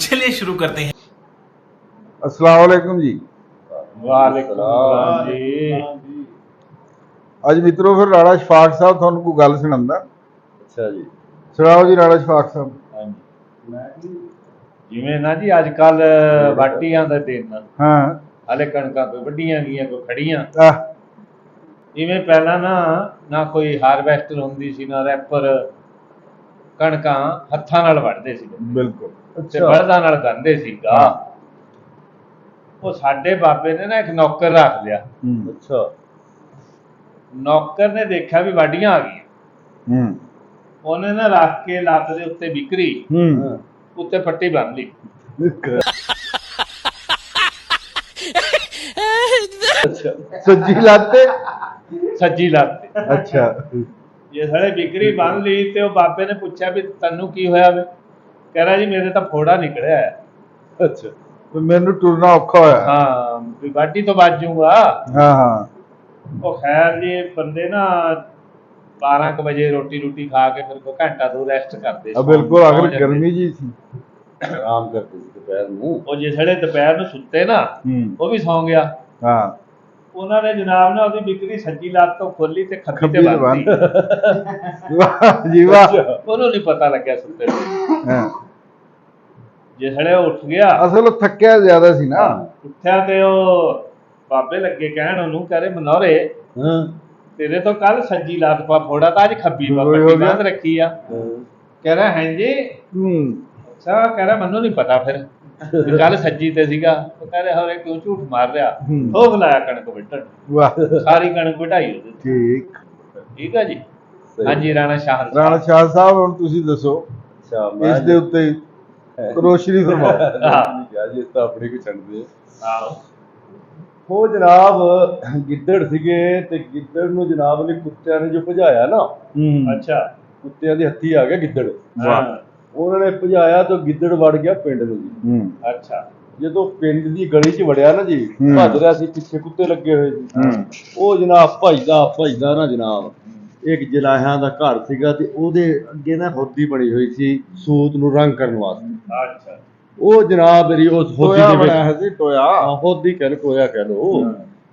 चलिए शुरू करते हैं। अस्सलाम वालेकुम जी। वालेकुम सलाम जी। ਅੱਜ ਮਿੱਤਰੋ ਫਿਰ ਰਾਣਾ ਸ਼ਫਾਕ ਸਾਹਿਬ ਤੁਹਾਨੂੰ ਕੋਈ ਗੱਲ ਸੁਣਾਉਂਦਾ। ਅੱਛਾ ਜੀ। ਸੁਣਾਓ ਜੀ ਰਾਣਾ ਸ਼ਫਾਕ ਸਾਹਿਬ। ਹਾਂਜੀ ਜਿਵੇਂ ਨਾ ਜੀ ਅੱਜ ਕੱਲ ਵਾਟੀਆਂ ਦਾ ਦਿਨ ਹਾਂ ਹਲੇ ਕਣਕਾਂ ਕੋਈ ਵੱਡੀਆਂ ਗਈਆਂ ਕੋਈ ਖੜੀਆਂ ਆਹ ਜਿਵੇਂ ਪਹਿਲਾਂ ਨਾ ਕੋਈ ਹਾਰਵੈਸਟਰ ਹੁੰਦੀ ਸੀ ਨਾ ਰੈਪਰ ਕਣਕਾਂ ਹੱਥਾਂ ਨਾਲ ਵੱਢਦੇ ਸੀ ਬਿਲਕੁਲ ਤੇ ਬਲਦਾਂ ਨਾਲ ਗੰਦੇ ਸੀਗਾ। ਉਹ ਸਾਡੇ ਬਾਬੇ ਨੇ ਨਾ ਇੱਕ ਨੌਕਰ ਰੱਖ ਲਿਆ। ਅੱਛਾ ਨੌਕਰ ਨੇ ਦੇਖਿਆ ਵੀ ਵਾਢੀਆਂ ਆ ਗਈਆਂ। ਉਹਨੇ ਨਾ ਰੱਖ ਕੇ ਲੱਤ ਦੇ ਉੱਤੇ ਵਿਕਰੀ ਉੱਤੇ ਪੱਟੀ ਬੰਨ ਲਈ। ਸੱਜੀ ਲਾਤੇ ਸੱਜੀ ਲੱਤ ਤੇ। ਅੱਛਾ ਜੇ ਸਾਡੇ ਵਿਕਰੀ ਬੰਨ ਲਈ ਤੇ ਉਹ ਬਾਬੇ ਨੇ ਪੁੱਛਿਆ ਵੀ ਤੈਨੂੰ ਕੀ ਹੋਇਆ ਵੇ? ਕਹਿੰਦਾ ਜੀ ਮੇਰੇ ਤਾਂ ਫੋੜਾ ਨਿਕਲਿਆ ਹੈ। ਅੱਛਾ ਮੈਨੂੰ ਟੁਰਨਾ ਔਖਾ ਹੋਇਆ। ਹਾਂ ਵੀ ਵਾਢੀ ਤੋਂ ਬਚ ਜਾਊਗਾ। ਹਾਂ ਉਹ ਖੈਰ ਜੀ ਬੰਦੇ ਨਾ 12 ਵਜੇ ਰੋਟੀ ਖਾ ਕੇ ਫਿਰ ਕੋਈ ਘੰਟਾ ਦੋ ਰੈਸਟ ਕਰਦੇ ਸੀ। ਬਿਲਕੁਲ ਅਗਰ ਗਰਮੀ ਜੀ ਸੀ ਆਰਾਮ ਕਰਦੇ ਸੀ ਦੁਪਹਿਰ ਨੂੰ। ਉਹ ਜੇ ਜਿਹੜੇ ਦੁਪਹਿਰ ਨੂੰ ਸੁੱਤੇ ਨਾ ਉਹ ਵੀ ਸੌਂ ਗਿਆ। ਹਾਂ ਉਹਨਾਂ ਨੇ ਜਨਾਬ ਨਾ ਉਹਦੀ ਵਿਕਰੀ ਸੱਜੀ ਲੱਤ ਤੋਂ ਖੋਲੀ ਤੇ ਖੱਬੀ ਤੇ ਬੰਨ੍ਹੀ। ਵਾਹ ਜੀ ਵਾਹ। ਉਹਨੂੰ ਨਹੀਂ ਪਤਾ ਲੱਗਿਆ ਸੁੱਤੇ ਨੂੰ। ਹਾਂ ਜਿਹੜੇ ਉੱਠ ਗਿਆ ਅਸਲ ਉਹ ਥੱਕਿਆ ਜ਼ਿਆਦਾ ਸੀ ਨਾ। ਉੱਠਿਆ ਤੇ ਉਹ ਬਾਬੇ ਲੱਗੇ ਕਹਿਣ ਉਹਨੂੰ ਕਹੇ ਮਨੌਰੇ ਤੇਰੇ ਤੋਂ ਕੱਲ ਸੱਜੀ ਲੱਤ ਪਾ ਫੋੜਾ ਤਾਂ ਅੱਜ ਖੱਬੀ ਪਾ ਪੱਟੀ ਬੰਦ ਰੱਖੀ ਆ। ਕਹਿ ਰਿਹਾ ਹੈ ਜੀ। ਅੱਛਾ ਕਹਿ ਰਿਹਾ ਮੈਨੂੰ ਨਹੀਂ ਪਤਾ ਫਿਰ ਕੱਲ ਸੱਜੀ ਤੇ ਸੀਗਾ। ਉਹ ਕਹਿ ਰਿਹਾ ਹੋਰੇ ਕਿਉਂ ਝੂਠ ਮਾਰ ਰਿਹਾ। ਉਹ ਬੁਲਾਇਆ ਕਣਕ ਵੱਢਣ। ਵਾਹ ਸਾਰੀ ਕਣਕ ਵਢਾਈ ਉਹਦੇ। ਠੀਕ ਆ ਜੀ। ਹਾਂਜੀ ਰਾਣਾ ਸ਼ਾਹ ਸਾਹਿਬ ਹੁਣ ਤੁਸੀਂ ਦੱਸੋ ਇਸ ਦੇ ਉੱਤੇ ਰੋਸ਼ਨੀ ਫਰਮਾਓ। ਜੀ ਇਸ ਤਾਂ ਆਪਣੀ ਕੋਈ ਛੱਡਦੇ। ਉਹ ਜਨਾਬ ਗਿੱਦੜ ਸੀਗੇ ਤੇ ਗਿੱਦੜ ਨੂੰ ਜਨਾਬ ਨੇ ਕੁੱਤਿਆਂ ਨੇ ਜੋ ਭਜਾਇਆ ਨਾ। ਅੱਛਾ ਕੁੱਤਿਆਂ ਦੇ ਹੱਥੀ ਆ ਗਿਆ ਗਿੱਦੜ। ਉਹਨਾਂ ਨੇ ਭਜਾਇਆ ਤਾਂ ਗਿੱਦੜ ਵੜ ਗਿਆ ਪਿੰਡ ਨੂੰ ਜੀ। ਅੱਛਾ ਜਦੋਂ ਪਿੰਡ ਦੀ ਗਲੀ 'ਚ ਵੜਿਆ ਨਾ ਜੀ ਭੱਜ ਰਿਹਾ ਸੀ ਪਿੱਛੇ ਕੁੱਤੇ ਲੱਗੇ ਹੋਏ ਸੀ। ਉਹ ਜਨਾਬ ਭਜਦਾ ਨਾ ਜਨਾਬ ਇੱਕ ਜਲਾਹਿਆਂ ਦਾ ਘਰ ਸੀਗਾ ਤੇ ਉਹਦੇ ਅੱਗੇ ਨਾ ਹੋਦੀ ਬਣੀ ਹੋਈ ਸੀ ਸੂਤ ਨੂੰ ਰੰਗ ਕਰਨ ਵਾਸਤੇ। ਅੱਛਾ ਉਹ ਜਨਾਬ ਮੇਰੀ ਉਸ ਹੋਦੀ ਦੇ ਵਿੱਚ ਹੋਦੀ ਟੋਇਆ ਕਹਿ ਲਓ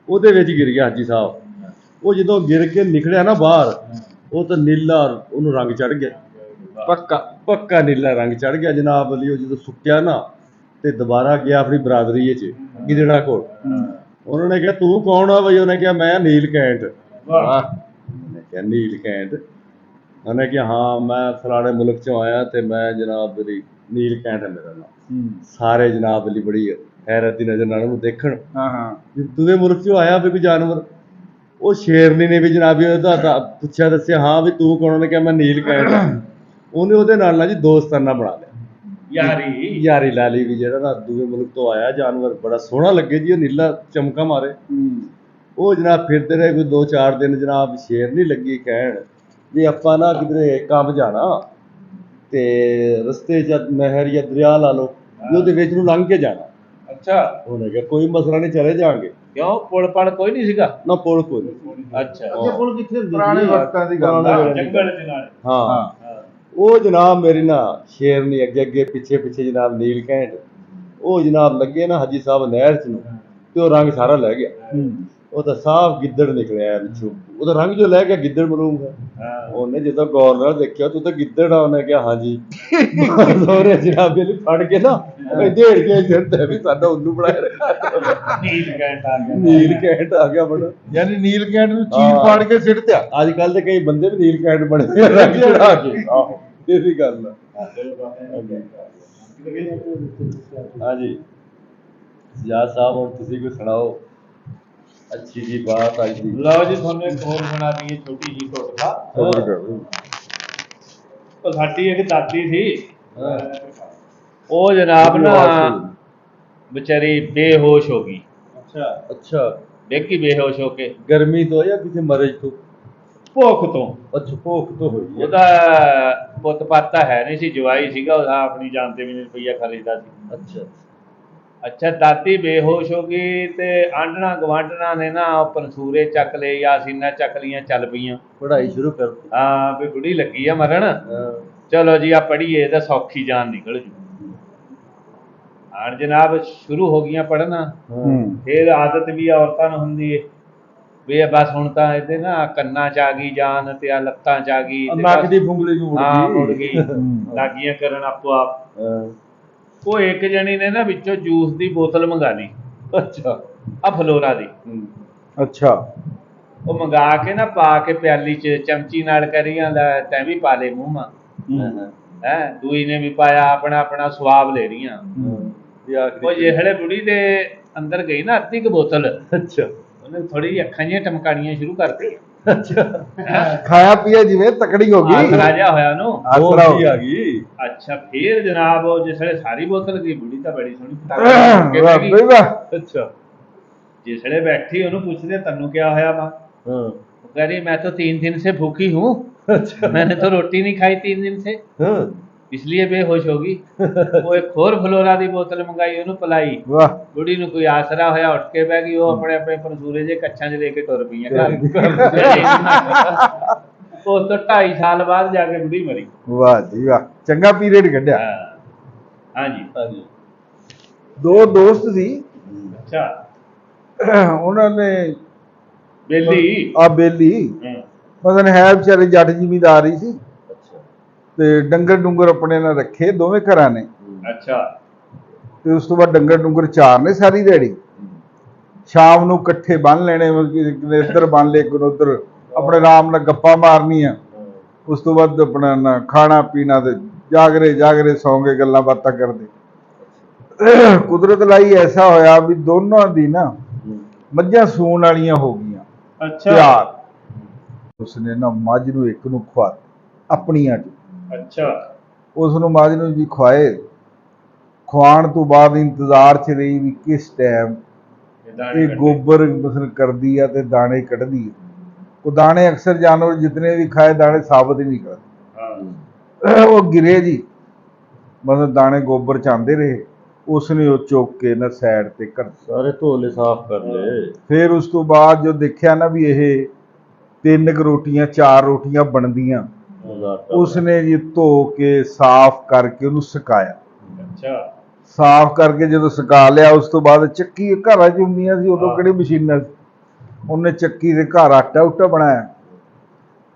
ਉਹਦੇ ਵਿੱਚ ਗਿਰ ਗਿਆ ਹਾਜੀ ਸਾਹਿਬ। ਉਹ ਜਦੋਂ ਗਿਰ ਕੇ ਨਿਕਲਿਆ ਨਾ ਬਾਹਰ ਉਹ ਤਾਂ ਨੀਲਾ ਉਹਨੂੰ ਰੰਗ ਚੜ ਗਿਆ। ਪੱਕਾ ਨੀਲਾ ਰੰਗ ਚੜ ਗਿਆ ਜਨਾਬ ਲਈ। ਉਹ ਜਦੋਂ ਸੁੱਕਿਆ ਨਾ ਤੇ ਦੁਬਾਰਾ ਗਿਆ ਆਪਣੀ ਬਰਾਦਰੀ 'ਚ ਗਿੱਦੜਾ ਕੋਲ। ਉਹਨਾਂ ਨੇ ਕਿਹਾ ਤੂੰ ਕੌਣ ਆ ਬਈ? ਉਹਨੇ ਕਿਹਾ ਮੈਂ ਨੀਲਕੰਠ। ਉਹਨੇ ਕਿਹਾ ਨੀਲਕੰਠ? ਉਹਨੇ ਕਿਹਾ ਹਾਂ ਮੈਂ ਫਲਾਣੇ ਮੁਲਕ 'ਚੋਂ ਆਇਆ ਤੇ ਮੈਂ ਜਨਾਬ ਮੇਰੀ ਨੀਲਕੰਠ ਹੈ ਮੇਰਾ ਨਾਮ। ਸਾਰੇ ਜਨਾਬ ਲਈ ਬੜੀ ਹੈਰਤ ਦੀ ਨਜ਼ਰ ਨਾਲ ਉਹਨੂੰ ਦੇਖਣ। ਦੂਜੇ ਮੁਲਕ 'ਚੋਂ ਆਇਆ ਵੀ ਕੋਈ ਜਾਨਵਰ? ਉਹ ਸ਼ੇਰਨੀ ਨੇ ਵੀ ਜਨਾਬ ਉਹਦਾ ਪੁੱਛਿਆ ਦੱਸਿਆ ਹਾਂ ਵੀ ਤੂੰ ਕੌਣ? ਉਹਨੇ ਕਿਹਾ ਮੈਂ ਨੀਲਕੰਠ। ਉਹਨੇ ਉਹਦੇ ਨਾਲ ਨਾ ਜੀ ਦੋਸਤਾਨਾ ਬਣਾ ਲਿਆ। ਯਾਰੀ ਲਾ ਲਈ ਵੀ ਜਿਹੜਾ ਨਾ ਦੂਜੇ ਮੁਲਕ ਤੋਂ ਆਇਆ ਜਾਨਵਰ ਬੜਾ ਸੋਹਣਾ ਲੱਗੇ ਜੀ ਉਹ ਨੀਲਾ ਚਮਕਾ ਮਾਰੇ। ਉਹ ਜਨਾਬ ਫਿਰਦੇ ਰਹੇ ਕੋਈ 2-4 ਦਿਨ। ਜਨਾਬ ਸ਼ੇਰਨੀ ਲੱਗੀ ਕਹਿਣ ਵੀ ਆਪਾਂ ਨਾ ਕਿਧਰੇ ਕੰਮ ਜਾਣਾ ਤੇ ਰਸਤੇ 'ਚ ਨਹਿਰ ਜਾਂ ਦਰਿਆ ਲਾ ਲਓ ਵੀ ਉਹਦੇ ਵਿੱਚ ਨੂੰ ਲੰਘ ਕੇ ਜਾਣਾ। ਅੱਛਾ ਉਹਨੇ ਕਿਹਾ ਕੋਈ ਮਸਲਾ ਨਹੀਂ ਚਲੇ ਜਾਵਾਂਗੇ। ਕਿਉਂ ਪੁਲ ਪੜ ਕੋਈ ਨਹੀਂ ਸੀਗਾ ਨਾ ਪੁਲ ਕੋਈ ਨਹੀਂ। ਅੱਛਾ ਪੁਲ ਕਿੱਥੇ ਹੁੰਦੇ ਪੁਰਾਣੇ ਵਕਤਾਂ ਦੀ ਗੱਲ ਜੰਗਲ ਦੇ ਨਾਲ। ਹਾਂ ਉਹ ਜਨਾਬ ਮੇਰੀ ਨਾ ਸ਼ੇਰਨੀ ਅੱਗੇ ਪਿੱਛੇ ਜਨਾਬ ਨੀਲਕੰਠ। ਉਹ ਜਨਾਬ ਲੱਗੇ ਨਾ ਹਾਜੀ ਸਾਹਿਬ ਨਹਿਰ 'ਚ ਨੂੰ ਤੇ ਉਹ ਰੰਗ ਸਾਰਾ ਲੈ ਗਿਆ। ਉਹ ਤਾਂ ਸਾਫ਼ ਗਿੱਦੜ ਨਿਕਲਿਆ ਪਿੱਛੋਂ। ਉਹਦਾ ਰੰਗ ਜੋ ਲੈ ਗਿਆ ਗਿੱਦੜ ਮਲੂੰਗਾ। ਉਹਨੇ ਜਦੋਂ ਗੌਰ ਨਾਲ ਦੇਖਿਆ ਤੂੰ ਤਾਂ ਗਿੱਦੜ ਆ। ਉਹਨੇ ਕਿਹਾ ਹਾਂਜੀ। ਸੋਹਰੇ ਜਨਾਬ ਇਹਨੂੰ ਫੜ ਕੇ ਨਾ ਢੇੜ ਕੇ ਸਿਰ ਵੀ ਸਾਡਾ ਉੱਲੂ ਬਣਾਇਆ ਰੱਖਿਆ। ਨੀਲਕੰਠ ਆ ਗਿਆ ਬੜਾ। ਯਾਨੀ ਨੀਲਕੰਠ ਨੂੰ ਚੀਰ ਫਾੜ ਕੇ ਸਿੱਟ ਦਿਆ। ਅੱਜ ਕੱਲ ਤੇ ਕਈ ਬੰਦੇ ਵੀ ਨੀਲਕੰਠ ਬਣੇ ਰੰਗ ਚੜਾ ਕੇ। ਆਹੋ ਇਹ ਵੀ ਗੱਲ ਆ। ਹਾਂਜੀ ਯਾਰ ਸਾਹਿਬ ਹੁਣ ਤੁਸੀਂ ਕੋਈ ਸੁਣਾਓ ਅੱਛੀ ਜੀ ਬਾਤ ਅੱਜ ਦੀ। ਲਓ ਜੀ ਤੁਹਾਨੂੰ ਇੱਕ ਹੋਰ ਸੁਣਾ ਦਈਏ ਛੋਟੀ ਜੀ ਟੋਟਕਾ। ਉਹ ਸਾਡੀ ਇੱਕ ਦਾਦੀ ਸੀ। ਉਹ ਜਨਾਬ ਨਾ ਵਿਚਾਰੀ ਬੇਹੋਸ਼ ਹੋ ਗਈ। ਅੱਛਾ ਦੇਖੀ ਬੇਹੋਸ਼ ਹੋ ਕੇ ਗਰਮੀ ਤੋਂ ਜਾਂ ਕਿਸੇ ਮਰਜ਼ ਤੋਂ? ਭੁੱਖ ਤੋਂ। ਅੱਛਾ ਭੁੱਖ ਤੋਂ ਹੋਈ। ਉਹਦਾ ਪੁੱਤ ਪਾਤਾ ਹੈ ਨਹੀਂ ਸੀ ਜਵਾਈ ਸੀਗਾ। ਉਹਦਾ ਆਪਣੀ ਜਾਨ ਤੇ ਵੀ ਰੁਪਈਆ ਖਰੀਦਾ ਸੀ। ਅੱਛਾ ਦਾਦੀ ਬੇਹੋਸ਼ ਹੋ ਗਈ ਤੇ ਆਂਢਣਾ ਗਵਾਂਢਣਾ ਨੇ ਨਾ ਪਨਸੂਰੇ ਚੱਕ ਲਏ ਯਾਸੀਨਾ ਚੱਕ ਲੀਆਂ ਚੱਲ ਪਈਆਂ ਪੜ੍ਹਾਈ ਸ਼ੁਰੂ ਕਰ। ਹਾਂ ਵੀ ਬੁੜੀ ਲੱਗੀ ਆ ਮਰਨ। ਚਲੋ ਜੀ ਆ ਪੜ੍ਹੀਏ ਤਾਂ ਸੌਖੀ ਜਾਨ ਨਿਕਲ ਜੂ। ਹਾਂ ਜਨਾਬ ਸ਼ੁਰੂ ਹੋ ਗਈਆਂ ਪੜ੍ਹਨਾ ਫਿਰ ਆਦਤ ਵੀ ਔਰਤਾਂ ਨੂੰ ਹੁੰਦੀ ਏ ਵੀ ਇਹ ਬਸ ਹੁਣ ਤਾਂ ਇਹਦੇ ਨਾ ਕੰਨਾਂ 'ਚ ਆ ਗਈ ਜਾਨ ਤੇ ਆ ਲੱਤਾਂ 'ਚ ਆ ਗਈ ਤੇ ਨੱਕ ਬਸ- ਦੀ ਫੁੰਗਲੀ ਵੀ ਹਾਂ ਮੁੜ ਮੁੜ ਗਈ ਗਈ ਲਾਗੀਆਂ ਕਰਨ ਆਪੋ ਆਪ। ਉਹ ਇੱਕ ਜਣੀ ਨੇ ਨਾ ਵਿੱਚੋਂ ਜੂਸ ਦੀ ਬੋਤਲ ਮੰਗਾ ਲਈ ਅੱਛਾ ਆ ਫਲੋਰਾ ਦੀ। ਅੱਛਾ ਉਹ ਮੰਗਾ ਕੇ ਨਾ ਪਾ ਕੇ ਪਿਆਲੀ 'ਚ ਚਮਚੀ ਨਾਲ ਕਰੀ ਜਾਂਦਾ ਤੈਂ ਵੀ ਪਾ ਲੈ ਮੂੰਹ ਮਾ ਹੈ ਦੂਈ ਨੇ ਵੀ ਪਾਇਆ ਆਪਣਾ ਆਪਣਾ ਸਵਾਬ ਲੈ ਰਹੀਆਂ। ਉਹ ਜਿਹੜੇ ਬੁੜੀ ਦੇ ਅੰਦਰ ਗਈ ਨਾ ਅੱਧੀ ਕੁ ਬੋਤਲ ਅੱਛਾ ਉਹਨੇ ਥੋੜੀ ਜਿਹੀ ਅੱਖਾਂ ਜਿਹੀਆਂ ਟਮਕਾਣੀਆਂ ਸ਼ੁਰੂ ਕਰਤੀ। ਖਾਇਆ ਪੀਆ ਜਿਵੇਂ ਤਕੜੀ ਹੋ ਗਈ ਆਸਰਾ ਜਿਹਾ ਹੋਇਆ ਉਹਨੂੰ ਆਸਰਾ ਹੋ ਆ ਗਈ। ਅੱਛਾ ਫੇਰ ਜਨਾਬ ਉਹ ਜਿਸਲੇ ਸਾਰੀ ਬੋਤਲ ਗਈ ਬੁੜੀ ਤਾਂ ਬੜੀ ਸੋਹਣੀ ਪਟਾਕੇ ਵਾਹ ਬਹਿ ਗਈ। ਬਈ ਵਾਹ ਅੱਛਾ जिसने बैठी ਉਹਨੂੰ ਪੁੱਛਦੇ ਤੈਨੂੰ क्या होया माँ वो कह रही मैं तो 3 दिन से भूखी हूँ मैंने तो रोटी नहीं खाई 3 दिन से इसलिए बेहोश होगी। वो एक और फलोरा ਦੀ ਬੋਤਲ ਮੰਗਾਈ ਉਹਨੂੰ ਪਿਲਾਈ ਵਾਹ ਬੁੜੀ ਨੂੰ ਕੋਈ ਆਸਰਾ ਹੋਇਆ ਉੱਠ ਕੇ ਬਹਿ ਗਈ। ਉਹ ਆਪਣੇ ਆਪਣੇ ਪਰਸੂਰੇ ਜੇ ਕੱਛਾਂ 'ਚ ਲੈ ਕੇ ਤੁਰ ਪਈਆਂ ਘਰ। ਉਹ ਤੋਂ 2.5 ਸਾਲ ਬਾਅਦ ਜਾ ਕੇ ਬੁੜੀ ਮਰੀ। ਵਾਹ ਜੀ ਵਾਹ ਚੰਗਾ ਪੀਰੀਅਡ ਕੱਢਿਆ। ਹਾਂਜੀ ਹਾਂਜੀ ਦੋ ਦੋਸਤ ਸੀ ਅੱਛਾ ਉਹਨਾਂ ਨੇ ਬੇਲੀ ਆ ਬੇਲੀ ਮਤਲਬ ਹੈ ਵਿਚਾਰੇ ਜੱਟ ਜ਼ਿਮੀਂਦਾਰ ਹੀ ਸੀ ਅੱਛਾ ਤੇ ਡੰਗਰ ਡੁੰਗਰ ਆਪਣੇ ਨਾਲ ਰੱਖੇ ਦੋਵੇਂ ਘਰਾਂ ਨੇ ਅੱਛਾ ਤੇ ਉਸ ਤੋਂ ਬਾਅਦ ਡੰਗਰ ਡੁੰਗਰ ਚਾਰਨੇ ਸਾਰੀ ਦਿਹਾੜੀ। ਸ਼ਾਮ ਨੂੰ ਇਕੱਠੇ ਬੰਨ ਲੈਣੇ ਮਤਲਬ ਕਿ ਇੱਕ ਨੇ ਇੱਧਰ ਬੰਨ ਲਏ ਇੱਕ ਨੇ ਉੱਧਰ ਆਪਣੇ ਆਰਾਮ ਨਾਲ ਗੱਪਾਂ ਮਾਰਨੀਆਂ। ਉਸ ਤੋਂ ਬਾਅਦ ਆਪਣਾ ਨਾ ਖਾਣਾ ਪੀਣਾ ਤੇ ਜਾਗਰੇ ਸੌਂ ਕੇ ਗੱਲਾਂ ਬਾਤਾਂ ਕਰਦੇ। ਕੁਦਰਤ ਲਈ ਐਸਾ ਹੋਇਆ ਵੀ ਦੋਨਾਂ ਦੀ ਨਾ ਮੱਝਾਂ ਸੂਣ ਵਾਲੀਆਂ ਹੋ ਗਈਆਂ ਅੱਛਾ ਤਿਆਰ। ਉਸਨੇ ਨਾ ਮੱਝ ਨੂੰ ਇੱਕ ਨੂੰ ਖਵਾ ਆਪਣੀਆਂ ਚ ਅੱਛਾ ਉਸ ਨੂੰ ਮੱਝ ਨੂੰ ਜੀ ਖਵਾਉਣ ਤੋਂ ਬਾਅਦ ਇੰਤਜ਼ਾਰ ਚ ਰਹੀ ਵੀ ਕਿਸ ਟਾਈਮ ਇਹ ਗੋਬਰ ਮਸਲ ਕਰਦੀ ਆ ਤੇ ਦਾਣੇ ਕੱਢਦੀ ਆ। ਉਹ ਦਾਣੇ ਅਕਸਰ ਜਾਨਵਰ ਜਿਤਨੇ ਵੀ ਖਾਏ ਦਾਣੇ ਸਾਬਤ ਹੀ ਨਹੀਂ ਕਰਦੇ। ਉਹ ਗਿਰੇ ਜੀ ਮਤਲਬ ਦਾਣੇ ਗੋਬਰ ਚ ਆਉਂਦੇ ਰਹੇ। ਉਸਨੇ ਉਹ ਚੁੱਕ ਕੇ ਨਾ ਸਾਈਡ ਤੇ ਕਰ ਸਾਰੇ ਧੋਲੇ ਸਾਫ਼ ਕਰ ਲਏ। ਫਿਰ ਉਸ ਤੋਂ ਬਾਅਦ ਜੋ ਦੇਖਿਆ ਨਾ ਵੀ ਇਹ 3 ਰੋਟੀਆਂ 4 ਰੋਟੀਆਂ ਬਣਦੀਆਂ ਉਸਨੇ ਜੀ ਧੋ ਕੇ ਸਾਫ਼ ਕਰਕੇ ਉਹਨੂੰ ਸੁਕਾਇਆ। ਅੱਛਾ ਸਾਫ਼ ਕਰਕੇ ਜਦੋਂ ਸੁਕਾ ਲਿਆ ਉਸ ਤੋਂ ਬਾਅਦ ਚੱਕੀ ਘਰਾਂ 'ਚ ਹੁੰਦੀਆਂ ਸੀ ਉਦੋਂ ਕਿਹੜੀ ਮਸ਼ੀਨਾਂ ਸੀ। ਉਹਨੇ ਚੱਕੀ ਦੇ ਘਰ ਆਟਾ ਉਟਾ ਬਣਾਇਆ।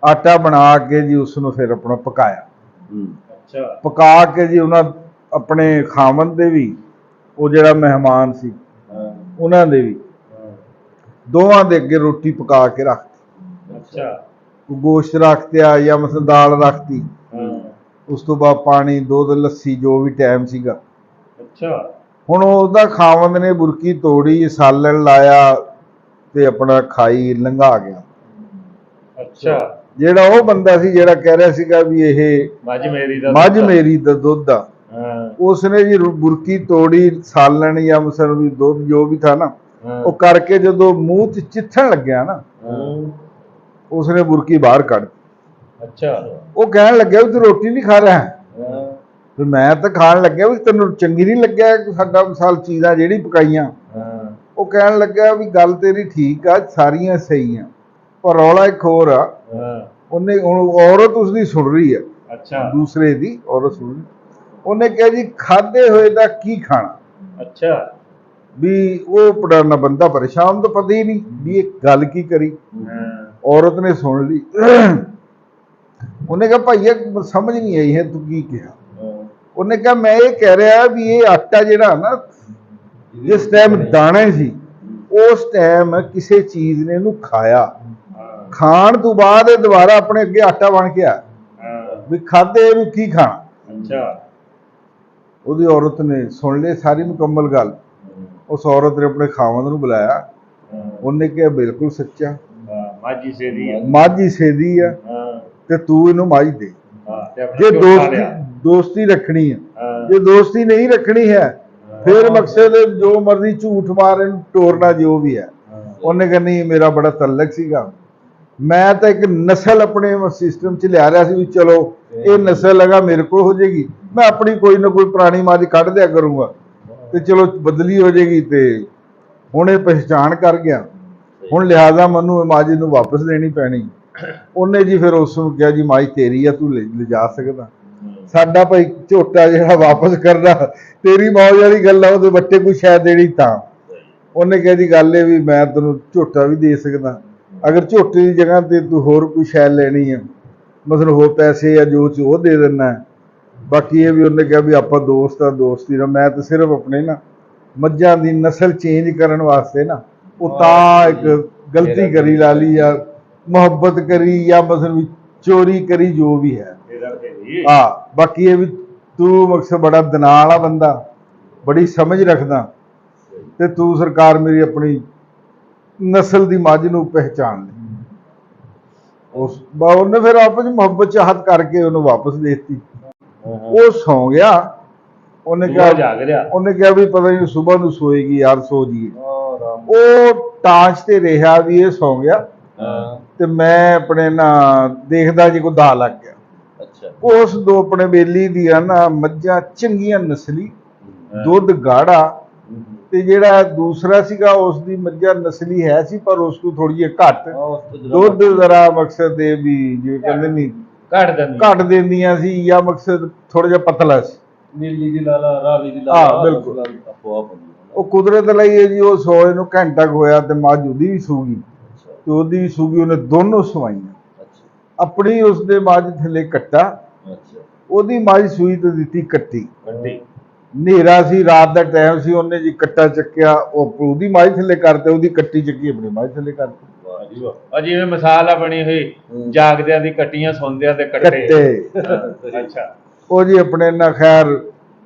ਆਟਾ ਬਣਾ ਕੇ ਜੀ ਉਸਨੂੰ ਫਿਰ ਆਪਣਾ ਪਕਾਇਆ। ਅੱਛਾ ਪਕਾ ਕੇ ਜੀ ਉਹਨਾਂ ਆਪਣੇ ਖਾਵੰਦ ਦੇ ਵੀ ਉਹ ਜਿਹੜਾ ਮਹਿਮਾਨ ਸੀ ਉਹਨਾਂ ਦੇ ਵੀ ਦੋਵਾਂ ਦੇ ਅੱਗੇ ਰੋਟੀ ਪਕਾ ਕੇ ਰੱਖਤੀ। ਅੱਛਾ ਗੋਸ਼ਤ ਰੱਖਤਿਆ ਜਾਂ ਮਸਲ ਦਾਲ ਰੱਖਤੀ। ਉਸ ਤੋਂ ਬਾਅਦ ਪਾਣੀ ਦੁੱਧ ਲੱਸੀ ਜੋ ਵੀ ਟਾਈਮ ਸੀਗਾ। ਅੱਛਾ ਹੁਣ ਉਹਦਾ ਖਾਵੰਦ ਨੇ ਬੁਰਕੀ ਤੋੜੀ ਸਾਲਣ ਲਾਇਆ ਤੇ ਆਪਣਾ ਖਾਈ ਲੰਘਾ ਗਿਆ। ਅੱਛਾ ਜਿਹੜਾ ਉਹ ਬੰਦਾ ਸੀ ਜਿਹੜਾ ਕਹਿ ਰਿਹਾ ਸੀਗਾ ਵੀ ਇਹ ਮੱਝ ਮੇਰੀ ਦਾ ਦੁੱਧ ਆ ਉਸਨੇ ਜੀ ਬੁਰਕੀ ਤੋੜੀ ਸਾਲਣ ਜਾਂ ਮਸਲ ਵੀ ਦੁੱਧ ਜੋ ਵੀ ਥਾ ਨਾ ਉਹ ਕਰਕੇ ਜਦੋਂ ਮੂੰਹ 'ਚ ਚਿੱਥਣ ਲੱਗਿਆ ਨਾ ਉਸਨੇ ਬੁਰਕੀ ਬਾਹਰ ਕੱਢ। ਅੱਛਾ ਉਹ ਕਹਿਣ ਲੱਗਿਆ ਵੀ ਤੂੰ ਰੋਟੀ ਨਹੀਂ ਖਾ ਰਿਹਾ ਤੇ ਮੈਂ ਤਾਂ ਖਾਣ ਲੱਗਿਆ ਵੀ ਤੈਨੂੰ ਚੰਗੀ ਨਹੀਂ ਲੱਗਿਆ ਸਾਡਾ ਮਿਸਾਲ ਚੀਜ਼ਾਂ ਜਿਹੜੀ ਪਕਾਈਆਂ। ਉਹ ਕਹਿਣ ਲੱਗਿਆ ਵੀ ਗੱਲ ਤੇਰੀ ਠੀਕ ਆ ਸਾਰੀਆਂ ਸਹੀ ਆ ਪਰ ਰੌਲਾ ਇੱਕ ਹੋਰ ਆ। ਉਹਨੇ ਹੁਣ ਔਰਤ ਉਸਦੀ ਸੁਣ ਰਹੀ ਆ ਦੂਸਰੇ ਦੀ ਔਰਤ ਸੁਣ ਰਹੀ। ਉਹਨੇ ਕਿਹਾ ਜੀ ਖਾਦੇ ਹੋਏ ਦਾ ਕੀ ਖਾਣਾ। ਅੱਛਾ ਵੀ ਉਹ ਪੜਾਣਾ ਬੰਦਾ ਪਰੇਸ਼ਾਨ ਤਾਂ ਪਤਾ ਹੀ ਨਹੀਂ ਵੀ ਇਹ ਗੱਲ ਕੀ ਕਰੀ। ਔਰਤ ਨੇ ਸੁਣ ਲਈ। ਉਹਨੇ ਕਿਹਾ ਭਾਈ ਇਹ ਸਮਝ ਨਹੀਂ ਆਈ ਹੈ ਤੂੰ ਕੀ ਕਿਹਾ। ਉਹਨੇ ਕਿਹਾ ਮੈਂ ਇਹ ਕਹਿ ਰਿਹਾ ਵੀ ਇਹ ਆਟਾ ਜਿਹੜਾ ਨਾ ਜਿਸ ਟਾਈਮ ਦਾਣੇ ਸੀ ਉਸ ਟਾਈਮ ਕਿਸੇ ਚੀਜ਼ ਨੇ ਇਹਨੂੰ ਖਾਇਆ। ਖਾਣ ਤੋਂ ਬਾਅਦ ਇਹ ਦੁਬਾਰਾ ਆਪਣੇ ਅੱਗੇ ਆਟਾ ਬਣ ਕੇ ਆ ਵੀ ਖਾਦੇ ਇਹਨੂੰ ਕੀ ਖਾਣਾ। ਅੱਛਾ ਉਹਦੀ ਔਰਤ ਨੇ ਸੁਣ ਲਈ ਸਾਰੀ ਮੁਕੰਮਲ ਗੱਲ। ਉਸ ਔਰਤ ਨੇ ਆਪਣੇ ਖਾਵੰਦ ਨੂੰ ਬੁਲਾਇਆ। ਉਹਨੇ ਕਿਹਾ ਬਿਲਕੁਲ ਸੱਚਾ ਮੱਝ ਹੀ ਸੇਦੀ ਆ ਤੇ ਤੂੰ ਇਹਨੂੰ ਮੱਝ ਦੇ। ਜੇ ਦੋਸਤੀ ਰੱਖਣੀ ਹੈ ਜੇ ਦੋਸਤੀ ਨਹੀਂ ਰੱਖਣੀ ਹੈ ਫਿਰ ਮਕਸਦ ਜੋ ਮਰਜ਼ੀ ਝੂਠ ਮਾਰ ਟੋਰਨਾ ਜੋ ਵੀ ਹੈ। ਉਹਨੇ ਕਿਹਾ ਨਹੀਂ ਮੇਰਾ ਬੜਾ ਤਲਕ ਸੀਗਾ ਮੈਂ ਤਾਂ ਇੱਕ ਨਸਲ ਆਪਣੇ ਸਿਸਟਮ 'ਚ ਲਿਆ ਰਿਹਾ ਸੀ ਵੀ ਚਲੋ ਇਹ ਨਸਲ ਲਗਾ ਮੇਰੇ ਕੋਲ ਹੋ ਜਾਏਗੀ ਮੈਂ ਆਪਣੀ ਕੋਈ ਨਾ ਕੋਈ ਪੁਰਾਣੀ ਮਾਂ ਕੱਢ ਦਿਆ ਕਰੂੰਗਾ ਤੇ ਚਲੋ ਬਦਲੀ ਹੋ ਜਾਏਗੀ। ਤੇ ਹੁਣ ਇਹ ਪਹਿਚਾਣ ਕਰ ਗਿਆ ਹੁਣ ਲਿਹਾਜ਼ਾ ਮੈਨੂੰ ਮਾਂ ਜੀ ਨੂੰ ਵਾਪਸ ਦੇਣੀ ਪੈਣੀ। ਉਹਨੇ ਜੀ ਫਿਰ ਉਸ ਨੂੰ ਕਿਹਾ ਜੀ ਮਾਈ ਤੇਰੀ ਆ ਤੂੰ ਲਿਜਾ ਸਕਦਾ। ਸਾਡਾ ਭਾਈ ਝੋਟਾ ਜਿਹੜਾ ਵਾਪਸ ਕਰਨਾ, ਤੇਰੀ ਮੌਜ ਵਾਲੀ ਗੱਲ ਆ, ਉਹਦੇ ਬੱਚੇ ਕੋਈ ਸ਼ਾਇਦ ਦੇਣੀ ਤਾਂ। ਉਹਨੇ ਕਿਹਾ ਜੀ ਗੱਲ ਇਹ ਵੀ ਮੈਂ ਤੈਨੂੰ ਝੋਟਾ ਵੀ ਦੇ ਸਕਦਾ, ਅਗਰ ਝੋਟੇ ਦੀ ਜਗ੍ਹਾ ਤੇ ਤੂੰ ਹੋਰ ਕੋਈ ਸ਼ਾਇਦ ਲੈਣੀ ਆ, ਮਤਲਬ ਹੋਰ ਪੈਸੇ ਆ ਜੋ ਉਹ ਦੇ ਦਿੰਦਾ। ਬਾਕੀ ਇਹ ਵੀ ਉਹਨੇ ਕਿਹਾ ਵੀ ਆਪਾਂ ਦੋਸਤ ਆ, ਦੋਸਤੀ ਨਾਲ ਮੈਂ ਤਾਂ ਸਿਰਫ ਆਪਣੇ ਨਾ ਮੱਝਾਂ ਦੀ ਨਸਲ ਚੇਂਜ ਕਰਨ ਵਾਸਤੇ ਨਾ ਉਹ ਤਾਂ ਇੱਕ ਗਲਤੀ ਕਰੀ ਲਾ ਲਈ, ਜਾਂ ਮੁਹੱਬਤ ਕਰੀ, ਜਾਂ ਮਤਲਬ ਚੋਰੀ ਕਰੀ, ਜੋ ਵੀ ਹੈ। ਬਾਕੀ ਇਹ ਵੀ ਤੂੰ ਮਕਸਦ ਬੜਾ ਦਨਾਲ ਆ ਬੰਦਾ, ਬੜੀ ਸਮਝ ਰੱਖਦਾ, ਤੇ ਤੂੰ ਸਰਕਾਰ ਮੇਰੀ ਆਪਣੀ ਨਸਲ ਦੀ ਮੱਝ ਨੂੰ ਪਹਿਚਾਣ ਲਈ। ਉਹਨੇ ਫਿਰ ਆਪਸ ਵਿੱਚ ਮੁਹੱਬਤ ਚਾਹਤ ਕਰਕੇ ਉਹਨੂੰ ਵਾਪਸ ਦੇ ਦਿੱਤੀ। ਉਹ ਸੌਂ ਗਿਆ। ਉਹਨੇ ਕਿਹਾ ਵੀ ਪਤਾ ਨਹੀਂ ਸੁਬਾਹ ਨੂੰ ਸੋਏਗੀ ਯਾਰ, ਸੋ ਜੀਏ। ਉਹ ਟਾਂਚ ਤੇ ਰਿਹਾ ਵੀ ਇਹ ਸੌਂ ਗਿਆ, ਤੇ ਮੈਂ ਆਪਣੇ ਨਾ ਦੇਖਦਾ ਜੀ ਕੋਈ ਦਾ ਲੱਗ ਗਿਆ। ਉਸ ਦੋ ਆਪਣੇ ਬੇਲੀ ਦੀਆਂ ਨਾ ਮੱਝਾਂ ਚੰਗੀਆਂ ਨਸਲੀ, ਦੁੱਧ ਗਾੜਾ, ਤੇ ਜਿਹੜਾ ਦੂਸਰਾ ਸੀਗਾ ਉਸ ਦੀ ਮੱਝਾਂ ਨਸਲੀ ਹੈ ਸੀ, ਪਰ ਉਸ ਤੋਂ ਥੋੜੀ ਜਿਹੀ ਘੱਟ ਦੁੱਧ, ਜ਼ਰਾ ਮਕਸਦ ਇਹ ਵੀ ਜਿਵੇਂ ਕਹਿੰਦੇ ਨਹੀਂ ਘੱਟ ਦਿੰਦੀਆਂ ਸੀ, ਜਾਂ ਮਕਸਦ ਥੋੜਾ ਜਿਹਾ ਪਤਲਾ ਸੀ। ਨੀਲੀ ਦੀ ਲਾਲਾ, ਰਾਵੀ ਦੀ ਲਾਲਾ, ਬਿਲਕੁਲ। ਉਹ ਕੁਦਰਤ ਲਈ ਹੈ ਜੀ। ਉਹ ਸੋਏ ਨੂੰ ਘੰਟਾ ਕੁ ਹੋਇਆ ਤੇ ਮੱਝ ਉਹਦੀ ਵੀ ਸੂਗੀ, ਤੇ ਉਹਦੀ ਵੀ ਸੂਗੀ, ਉਹਨੇ ਦੋਨੋਂ ਸਵਾਈਆਂ। ਆਪਣੀ ਉਸਦੇ ਮੱਝ ਥੱਲੇ ਕੱਟਾ, ਉਹਦੀ ਮੱਝ ਸੂਈ ਤੇ ਦਿੱਤੀ ਕੱਟੀ। ਹਨੇਰਾ ਸੀ, ਰਾਤ ਦਾ ਟਾਈਮ ਸੀ, ਉਹਨੇ ਜੀ ਕੱਟਾ ਚੱਕਿਆ, ਉਹ ਉਹਦੀ ਮੱਝ ਥੱਲੇ ਕਰਤੇ, ਉਹਦੀ ਕੱਟੀ ਚੱਕੀ ਆਪਣੀ ਮੱਝ ਥੱਲੇ ਕਰਤੀ। ਜਿਵੇਂ ਮਿਸਾਲ ਆ ਬਣੀ ਹੋਈ, ਜਾਗਦਿਆਂ ਦੀ ਕੱਟੀਆਂ, ਸੌਂਦਿਆਂ ਦੇ ਕੱਟੇ। ਅੱਛਾ। ਉਹ ਜੀ ਆਪਣੇ ਨਾ ਖੈਰ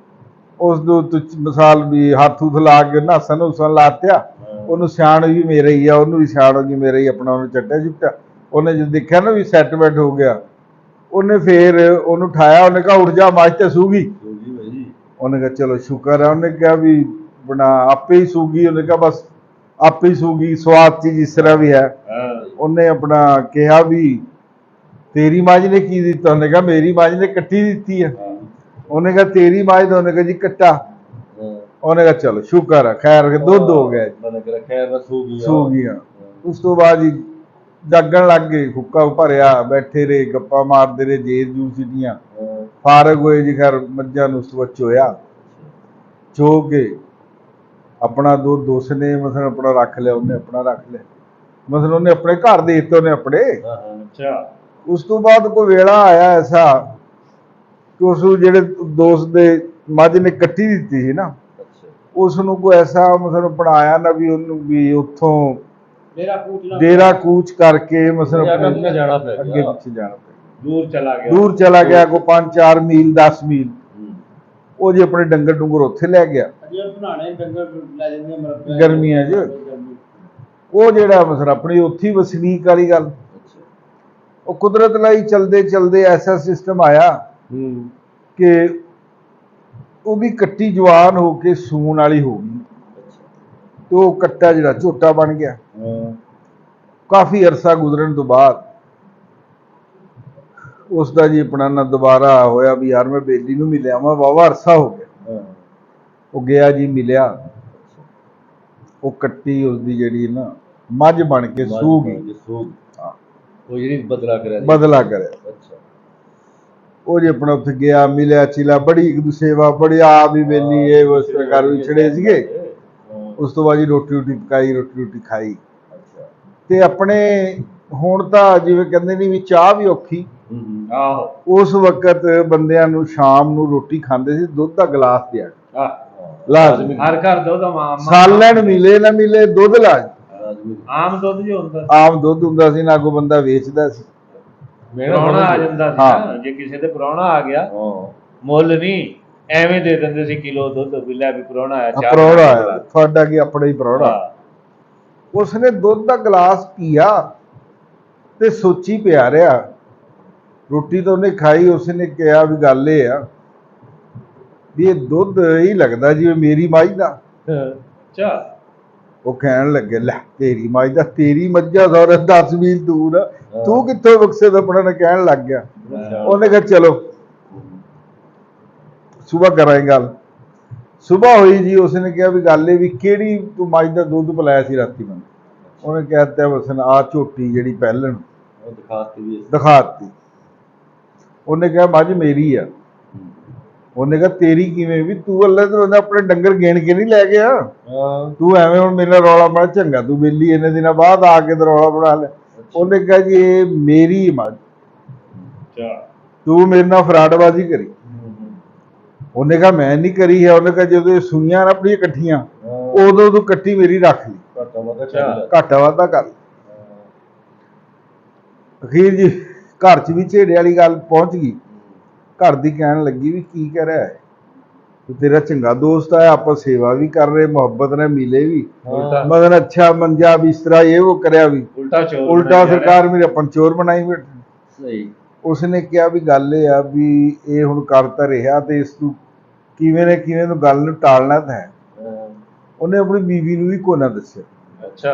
ਉਸ ਨੂੰ ਮਿਸਾਲ ਵੀ ਹੱਥ ਹੁੱਥ ਲਾ ਕੇ ਨਹਾਸਣ ਹੁਸਣ ਲਾਤਿਆ, ਉਹਨੂੰ ਸਿਆਣ ਵੀ ਮੇਰੇ ਹੀ ਆ, ਉਹਨੂੰ ਵੀ ਸਿਆਣ ਹੋ ਗਈ ਮੇਰੇ ਹੀ, ਆਪਣਾ ਉਹਨੂੰ ਚੱਟਿਆ ਚੁੱਟਿਆ। ਉਹਨੇ ਜਦ ਦੇਖਿਆ ਨਾ ਵੀ ਸੈਟਲਮੈਂਟ ਹੋ ਗਿਆ, ਉਹਨੇ ਫੇਰ ਉਹਨੂੰ ਉਠਾਇਆ, ਉਹਨੇ ਕਿਹਾ ਉੱਠ ਜਾ, ਮੱਝ ਤੇ ਸੂਗੀ। ਉਹਨੇ ਕਿਹਾ ਚਲੋ ਸ਼ੁਕਰ ਹੈ। ਉਹਨੇ ਕਿਹਾ ਵੀ ਬਣਾ ਆਪੇ ਹੀ ਸੂਗੀ। ਉਹਨੇ ਕਿਹਾ ਬਸ ਆਪੇ ਹੀ ਸੂਗੀ, ਸਵਾਦ ਚੀਜ਼ ਜਿਸ ਤਰ੍ਹਾਂ ਵੀ ਹੈ। ਉਹਨੇ ਆਪਣਾ ਕਿਹਾ ਵੀ ਤੇਰੀ ਮੱਝ ਨੇ ਕੀ ਦਿੱਤਾ? ਉਹਨੇ ਕਿਹਾ ਮੇਰੀ ਮੱਝ ਨੇ ਕੱਟੀ ਦਿੱਤੀ ਹੈ। ਉਹਨੇ ਕਿਹਾ ਤੇਰੀ ਮੱਝ ਦਾ? ਉਹਨੇ ਕਿਹਾ ਜੀ ਕੱਟਾ। ਉਹਨੇ ਕਿਹਾ ਚਲੋ ਸ਼ੁਕਰ ਹੈ, ਖੈਰ ਦੁੱਧ ਹੋ ਗਿਆ, ਸੂ ਗਈਆਂ। ਉਸ ਤੋਂ ਬਾਅਦ ਜੀ ਜਾਗਣ ਲੱਗ ਗਏ, ਹੁੱਕਾ ਭਰਿਆ, ਬੈਠੇ ਰਹੇ, ਗੱਪਾਂ ਮਾਰਦੇ ਰਹੇ, ਜੇਰ ਜੂਰ ਸੀਟੀਆਂ, ਫਾਰਗ ਹੋਏ ਜੀ। ਖੈਰ ਮੱਝਾਂ ਨੂੰ ਉਸ ਵਕਤ ਚੋਇਆ, ਚੋ ਕੇ ਆਪਣਾ ਦੁੱਧ ਉਸਨੇ ਮਤਲਬ ਆਪਣਾ ਰੱਖ ਲਿਆ, ਉਹਨੇ ਆਪਣਾ ਰੱਖ ਲਿਆ, ਮਤਲਬ ਉਹਨੇ ਆਪਣੇ ਘਰ ਦੇ ਦਿੱਤੇ ਉਹਨੇ ਆਪਣੇ। ਉਸ ਤੋਂ ਬਾਅਦ ਕੋਈ ਵੇਲਾ ਆਇਆ ਐਸਾ ਕਿ ਉਸ ਨੂੰ ਜਿਹੜੇ ਦੋਸਤ ਦੇ ਮੱਝ ਨੇ ਕੱਟੀ ਦਿੱਤੀ ਸੀ ਨਾ, ਉਸ ਨੂੰ ਕੋਈ ਐਸਾ ਮਤਲਬ ਬਣਾਇਆ ਨਾ ਵੀ ਉਹਨੂੰ ਵੀ ਉੱਥੋਂ ਡੇਰਾ ਕੂਚ ਕਰਕੇ ਮਤਲਬ ਅੱਗੇ ਜਾਣਾ ਪਿੱਛੇ ਜਾਣਾ ਪਿਆ, ਦੂਰ ਚਲਾ ਗਿਆ ਕੋਈ 5-4 ਮੀਲ 10 ਮੀਲ। ਉਹ ਜੀ ਆਪਣੇ ਡੰਗਰ ਡੁੰਗਰ ਉੱਥੇ ਲੈ ਗਿਆ ਗਰਮੀਆਂ 'ਚ। ਉਹ ਜਿਹੜਾ ਮਤਲਬ ਆਪਣੀ ਉੱਥੇ ਵਸਨੀਕ ਵਾਲੀ ਗੱਲ, ਉਹ ਕੁਦਰਤ ਲਈ ਚਲਦੇ ਚਲਦੇ ਐਸਾ ਸਿਸਟਮ ਆਇਆ ਕਿ ਉਹਦੀ ਕੱਟੀ ਜਵਾਨ ਹੋ ਕੇ ਸੂਣ ਵਾਲੀ ਹੋ ਗਈ, ਤੇ ਉਹ ਕੱਟਾ ਜਿਹੜਾ ਝੋਟਾ ਬਣ ਗਿਆ। ਕਾਫੀ ਅਰਸਾ ਗੁਜ਼ਰਨ ਤੋਂ ਬਾਅਦ ਉਸ ਦਾ ਜੀ ਆਪਣਾ ਨਾ ਦੁਬਾਰਾ ਹੋਇਆ ਵੀ ਯਾਰ ਮੈਂ ਬੇਲੀ ਨੂੰ ਮਿਲਿਆ ਵਾਂ, ਵਾਹਵਾ ਅਰਸਾ ਹੋ ਗਿਆ। ਉਹ ਗਿਆ ਜੀ, ਮਿਲਿਆ, ਉਹ ਕੱਟੀ ਉਸਦੀ ਜਿਹੜੀ ਨਾ ਮੱਝ ਬਣ ਕੇ ਸੂ ਗਈ। ਉਹ ਜਿਹੜੀ ਬਦਲਾ ਕਰਿਆ। ਉਹ ਜੀ ਆਪਣਾ ਉੱਥੇ ਗਿਆ, ਮਿਲਿਆ, ਚਿਲਾ, ਬੜੀ ਸੇਵਾ, ਬੜੀ ਆਪ ਹੀ ਬੇਲੀ ਇਹ ਉਸ ਪ੍ਰਕਾਰ ਵਿਛੜੇ ਸੀਗੇ। ਉਸ ਤੋਂ ਬਾਅਦ ਜੀ ਰੋਟੀ ਪਕਾਈ, ਰੋਟੀ ਖਾਈ, ਤੇ ਆਪਣੇ ਹੁਣ ਤਾਂ ਜਿਵੇਂ ਕਹਿੰਦੇ ਨਹੀਂ ਵੀ ਚਾਹ ਵੀ ਔਖੀ। ਉਸ ਵਕਤ ਬੰਦਿਆਂ ਨੂੰ ਸ਼ਾਮ ਨੂੰ ਰੋਟੀ ਖਾਂਦੇ ਸੀ, ਦੁੱਧ ਦਾ ਗਲਾਸ ਦਿਆ ਲਾਜ਼ਮੀ, ਹਰ ਘਰ ਦੁੱਧ, ਸਾਲਣ ਮਿਲੇ ਨਾ ਮਿਲੇ ਦੁੱਧ ਲਾਜ਼ਮੀ। ਆਮ ਦੁੱਧ ਜੋ ਹੁੰਦਾ, ਆਮ ਦੁੱਧ ਹੁੰਦਾ ਸੀ, ਨਾ ਕੋਈ ਬੰਦਾ ਵੇਚਦਾ ਸੀ। ਪ੍ਰਾਹੁਣਾ ਆ ਜਾਂਦਾ ਸੀ, ਜੇ ਕਿਸੇ ਦੇ ਪ੍ਰਾਹੁਣਾ ਆ ਗਿਆ, ਮੁੱਲ ਨਹੀਂ, ਐਵੇਂ ਦੇ ਦਿੰਦੇ ਸੀ ਕਿਲੋ ਦੁੱਧ, ਵੀ ਲੈ ਵੀ ਪ੍ਰਾਹੁਣਾ ਆਇਆ, ਪ੍ਰਾਹੁਣਾ ਆਇਆ, ਤੁਹਾਡਾ ਕੀ ਆਪਣਾ ਹੀ ਪ੍ਰਾਹੁਣਾ। ਉਸਨੇ ਦੁੱਧ ਦਾ ਗਲਾਸ ਪੀਆ ਤੇ ਸੋਚੀ ਪਿਆ ਰਿਹਾ। ਰੋਟੀ ਤਾਂ ਉਹਨੇ ਖਾਈ, ਉਸਨੇ ਕਿਹਾ ਵੀ ਗੱਲ ਇਹ ਆ ਵੀ ਇਹ ਦੁੱਧ ਹੀ ਲੱਗਦਾ ਜਿਵੇਂ ਮੇਰੀ ਮੱਝ ਦਾ। ਉਹ ਕਹਿਣ ਲੱਗੇ ਲੈ ਤੇਰੀ ਮੱਝ ਦਾ? ਤੇਰੀ ਮੱਝਾਂ ਸੌਰੇ 10 ਮੀਲ ਦੂਰ ਆ, ਤੂੰ ਕਿੱਥੋਂ ਮਕਸਦ ਆਪਣਾ ਨੇ ਕਹਿਣ ਲੱਗ ਗਿਆ। ਉਹਨੇ ਕਿਹਾ ਚਲੋ ਸੁਬਾਹ ਕਰਾਂਗੇ ਗੱਲ। ਸੁਬਾਹ ਹੋਈ ਜੀ, ਉਸਨੇ ਕਿਹਾ ਵੀ ਗੱਲ ਇਹ ਵੀ ਕਿਹੜੀ ਤੂੰ ਮੱਝ ਦਾ ਦੁੱਧ ਪਿਲਾਇਆ ਸੀ ਰਾਤੀ ਮੈਨੂੰ? ਉਹਨੇ ਕਹਿ ਦਿੱਤਾ ਉਸਨੇ ਆਹ ਝੋਟੀ ਜਿਹੜੀ ਪਹਿਲਣ ਦਿਖਾਤੀ। ਉਹਨੇ ਕਿਹਾ ਮੱਝ ਮੇਰੀ ਆ। ਉਹਨੇ ਕਿਹਾ ਤੇਰੀ ਕਿਵੇਂ ਵੀ ਤੂੰ ਅੱਲੇ ਤੇ ਉਹਨੇ ਆਪਣੇ ਡੰਗਰ ਗਿਣ ਕੇ ਨਹੀਂ ਲੈ ਗਿਆ, ਹਾਂ ਤੂੰ ਐਵੇਂ ਹੁਣ ਮੇਰੇ ਨਾਲ ਰੌਲਾ ਬਣਾ ਚੰਗਾ ਤੂੰ ਵਿਹਲੀ ਇੰਨੇ ਦਿਨਾਂ ਬਾਅਦ ਆ ਕੇ ਤੇ ਰੌਲਾ ਬਣਾ ਲੈ। ਉਹਨੇ ਕਿਹਾ ਜੀ ਇਹ ਮੇਰੀ ਮੱਝ, ਅੱਛਾ ਤੂੰ ਮੇਰੇ ਨਾਲ ਫਰਾਡਬਾਜ਼ੀ ਕਰੀ। ਉਹਨੇ ਕਿਹਾ ਮੈਂ ਨਹੀਂ ਕਰੀ ਹੈ। ਉਹਨੇ ਕਿਹਾ ਜਦੋਂ ਇਹ ਸੂਈਆਂ ਨਾ ਆਪਣੀਆਂ ਇਕੱਠੀਆਂ ਉਦੋਂ ਤੂੰ ਕੱਟੀ ਮੇਰੀ ਰੱਖ ਲਈ, ਘਾਟਾ ਵਾਧਾ ਅੱਛਾ। ਚੱਲ ਘਾਟਾ ਵਾਧਾ ਕਰ ਲਈ। ਅਖੀਰ ਜੀ ਘਰ 'ਚ ਵੀ ਝੇੜੇ ਵਾਲੀ ਗੱਲ ਪਹੁੰਚ ਗਈ। ਘਰ ਦੀ ਕਹਿਣ ਲੱਗੀ ਵੀ ਕੀ ਕਹਿ ਰਿਹਾ ਹੈ, ਤੂੰ ਤੇਰਾ ਚੰਗਾ ਦੋਸਤ ਹੈ, ਆਪਾਂ ਸੇਵਾ ਵੀ ਕਰ ਰਹੇ, ਮੁਹੱਬਤ ਨਾਲ ਮਿਲੇ ਵੀ, ਉਲਟਾ ਮਗਰ ਅੱਛਾ ਮੰਜਾ ਬਿਸਤਰਾ ਇਹ ਉਹ ਕਰਿਆ ਵੀ, ਉਲਟਾ ਚੋਰ ਉਲਟਾ ਬਣਾਈ ਜਾ ਸਰਕਾਰ ਮੇਰੇ ਆਪਾਂ ਨੂੰ ਚੋਰ ਬਣਾਈ ਬੈਠੇ। ਸਹੀ ਉਸਨੇ ਕਿਹਾ ਵੀ ਗੱਲ ਇਹ ਆ ਵੀ ਇਹ ਹੁਣ ਕਰਤਾ ਰਿਹਾ ਤੇ ਇਸ ਨੂੰ ਕਿਵੇਂ ਨਾ ਕਿਵੇਂ ਨੂੰ ਗੱਲ ਨੂੰ ਟਾਲਣਾ ਤਾਂ ਹੈ। ਉਹਨੇ ਆਪਣੀ ਬੀਵੀ ਨੂੰ ਵੀ ਕੋਈ ਨਾ ਦੱਸਿਆ। ਅੱਛਾ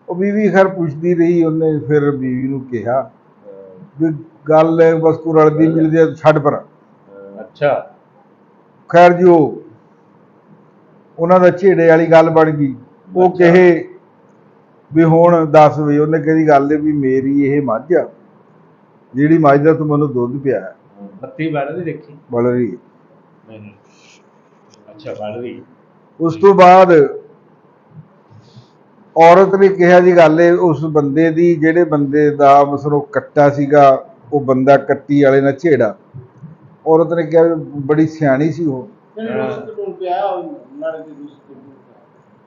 ਉਹ ਬੀਵੀ ਖੈਰ ਪੁੱਛਦੀ ਰਹੀ। ਉਹਨੇ ਫਿਰ ਬੀਵੀ ਨੂੰ ਕਿਹਾ ਵੀ ਗੱਲ ਬਸ ਕੋ ਰਲਦੀ ਮਿਲਦੀ ਆ, ਛੱਡ ਪਰ। ਅੱਛਾ ਖੈਰ ਜੀ ਉਹਨਾਂ ਦਾ ਝੇੜੇ ਵਾਲੀ ਗੱਲ ਬਣ ਗਈ। ਉਹ ਅੱਛਾ। ਕਹੇ ਵੀ ਹੁਣ ਦੱਸ ਵੀ, ਉਹਨੇ ਕਹੀ ਗੱਲ ਵੀ ਮੇਰੀ ਇਹ ਮੱਝ ਆ ਜਿਹੜੀ ਮੱਝ ਦਾ ਤੂੰ ਮੈਨੂੰ ਦੁੱਧ ਪਿਆ ਬੱਤੀ ਬਣ ਰਹੀ ਦੇਖੀ ਬਲ ਰਹੀ। ਨਹੀਂ ਅੱਛਾ ਬਣ ਰਹੀ। ਉਸ ਤੋਂ ਬਾਅਦ ਔਰਤ ਨੇ ਕਿਹਾ ਜੀ ਗੱਲ ਇਹ ਉਸ ਬੰਦੇ ਦੀ, ਜਿਹੜੇ ਬੰਦੇ ਦਾ ਮਸਲ ਉਹ ਕੱਟਾ ਸੀਗਾ, ਉਹ ਬੰਦਾ ਕੱਟੀ ਵਾਲੇ ਨਾਲ ਝੇੜਾ। ਔਰਤ ਨੇ ਕਿਹਾ ਵੀ ਬੜੀ ਸਿਆਣੀ ਸੀ ਉਹ।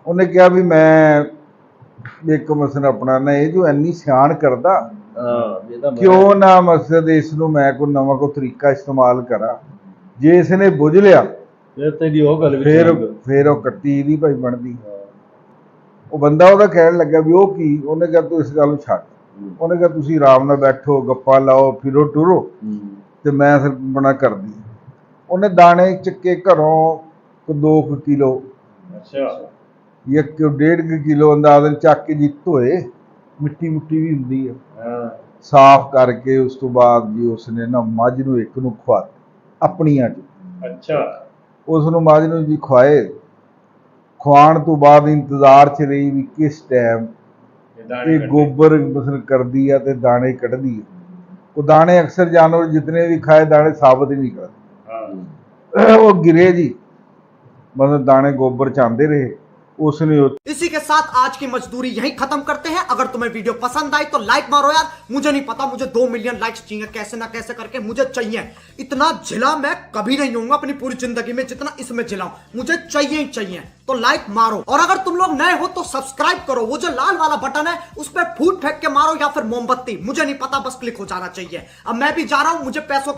ਉਹਨੇ ਕਿਹਾ ਵੀ ਮੈਂ ਇੱਕ ਮਸਲ ਆਪਣਾ ਨਾ ਇਹ ਜੋ ਇੰਨੀ ਸਿਆਣ ਕਰਦਾ ਕਿਉਂ ਨਾ ਮਕਸਦ ਇਸ ਨੂੰ ਮੈਂ ਕੋਈ ਨਵਾਂ ਕੋਈ ਤਰੀਕਾ ਇਸਤੇਮਾਲ ਕਰਾਂ, ਜੇ ਇਸ ਨੇ ਬੁੱਝ ਲਿਆ ਫਿਰ ਤੇਰੀ ਉਹ ਗੱਲ ਵੀ ਫਿਰ ਉਹ ਕੱਟੀ ਦੀ ਭਾਈ ਬਣਦੀ। ਉਹ ਬੰਦਾ ਉਹਦਾ ਕਹਿਣ ਲੱਗਾ ਵੀ ਉਹ ਕੀ। ਉਹਨੇ ਕਿਹਾ ਤੂੰ ਇਸ ਗੱਲ ਨੂੰ ਛੱਡ। ਉਹਨੇ ਕਿਹਾ ਤੁਸੀਂ ਆਰਾਮ ਨਾਲ ਬੈਠੋ, ਗੱਪਾਂ ਲਾਓ, ਫਿਰੋ ਟੁਰੋ ਤੇ ਮੈਂ ਫਿਰ ਬਣਾ ਕਰਦੀ। ਉਹਨੇ ਦਾਣੇ ਚੱਕੇ ਘਰੋਂ 2 ਕਿਲੋ, ਅੱਛਾ 1.5 ਕਿਲੋ ਅੰਦਾਜ਼ਨ ਚੱਕ ਕੇ ਜੀ ਧੋਏ, ਮਿੱਟੀ ਮੁੱਟੀ ਵੀ ਹੁੰਦੀ ਹੈ, ਹਾਂ ਸਾਫ਼ ਕਰਕੇ ਉਸ ਤੋਂ ਬਾਅਦ ਜੀ ਉਸਨੇ ਨਾ ਮੱਝ ਨੂੰ ਇੱਕ ਨੂੰ ਖਵਾ ਆਪਣੀਆਂ 'ਚ। ਅੱਛਾ ਉਸ ਨੂੰ ਮੱਝ ਨੂੰ ਜੀ ਖਵਾਏ। ਖਵਾਉਣ ਤੋਂ ਬਾਅਦ ਇੰਤਜ਼ਾਰ 'ਚ ਰਹੀ ਵੀ ਕਿਸ ਟਾਈਮ ਇਹ ਗੋਬਰ ਮਸਲ ਕਰਦੀ ਆ ਤੇ ਦਾਣੇ ਕੱਢਦੀ ਆ। ਉਹ ਦਾਣੇ ਅਕਸਰ ਜਾਨਵਰ ਜਿਤਨੇ ਵੀ ਖਾਏ ਦਾਣੇ ਸਾਬਤ ਹੀ ਨਹੀਂ ਕਰਦੇ, ਉਹ ਗਿਰੇ ਜੀ, ਮਤਲਬ ਦਾਣੇ गोबर ਚ आंदे रहे। उसने इसी के साथ आज की मजदूरी यहीं खत्म करते हैं। अगर तुम्हें वीडियो पसंद आई तो लाइक मारो यार। मुझे नहीं पता, मुझे 2 मिलियन लाइक्स चाहिए, कैसे ना कैसे करके मुझे चाहिए। इतना झिला मैं कभी नहीं होऊंगा अपनी पूरी जिंदगी में जितना इसमें झिलाऊं, मुझे चाहिए ही चाहिए। तो लाइक मारो, और अगर तुम लोग नए हो तो सब्सक्राइब करो। वो जो लाल वाला बटन है उस पर फूट फेंक के मारो या फिर मोमबत्ती, मुझे नहीं पता, बस क्लिक हो जाना चाहिए। अब मैं भी जा रहा हूं, मुझे पैसों